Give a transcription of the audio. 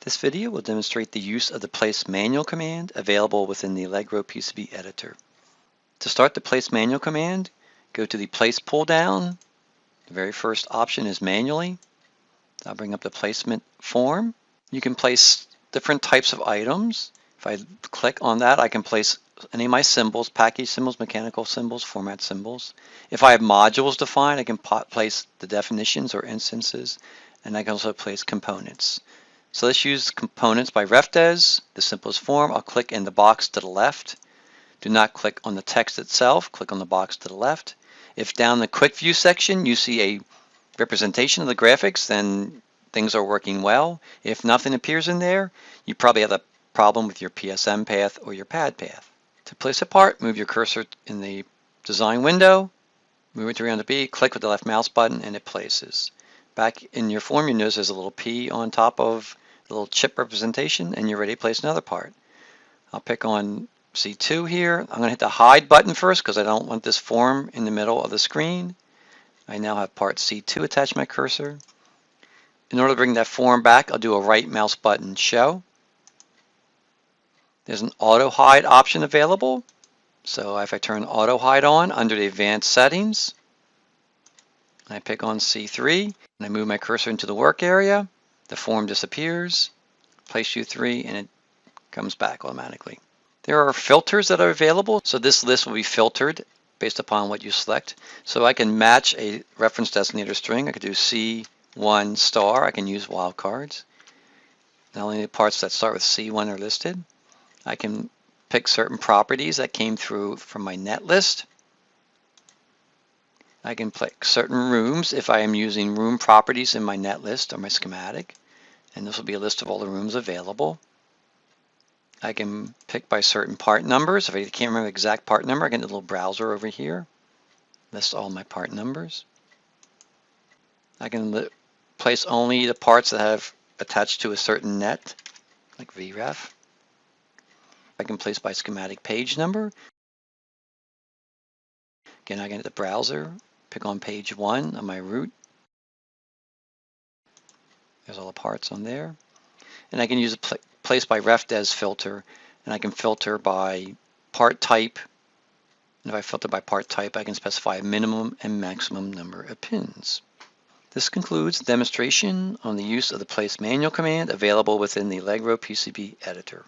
This video will demonstrate the use of the Place Manual command available within the Allegro PCB Editor. To start the Place Manual command, go to the Place pull-down. The very first option is Manually. I'll bring up the placement form. You can place different types of items. If I click on that, I can place any of my symbols, package symbols, mechanical symbols, format symbols. If I have modules defined, I can place the definitions or instances, and I can also place components. So let's use components by RefDes, the simplest form. I'll click in the box to the left. Do not click on the text itself. Click on the box to the left. If down the quick view section you see a representation of the graphics, then things are working well. If nothing appears in there, you probably have a problem with your PSM path or your pad path. To place a part, move your cursor in the design window, move it to 300B, click with the left mouse button, and it places. Back in your form, you notice there's a little P on top of the little chip representation, and you're ready to place another part. I'll pick on C2 here. I'm going to hit the hide button first because I don't want this form in the middle of the screen. I now have part C2 attached to my cursor. In order to bring that form back, I'll do a right mouse button show. There's an auto hide option available. So if I turn auto hide on under the advanced settings, I pick on C3 and I move my cursor into the work area. The form disappears, place U3, and it comes back automatically. There are filters that are available, so this list will be filtered based upon what you select. So I can match a reference designator string. I could do C1 star. I can use wildcards. Not only the parts that start with C1 are listed. I can pick certain properties that came through from my net list. I can pick certain rooms if I am using room properties in my net list or my schematic, and this will be a list of all the rooms available. I can pick by certain part numbers. If I can't remember the exact part number, I can do a little browser over here, list all my part numbers. I can place only the parts that have attached to a certain net, like VREF. I can place by schematic page number. Again, I can hit the browser, pick on page 1 of my root. There's all the parts on there. And I can use a place by RefDes filter, and I can filter by part type. And if I filter by part type, I can specify a minimum and maximum number of pins. This concludes the demonstration on the use of the Place Manual command available within the Allegro PCB Editor.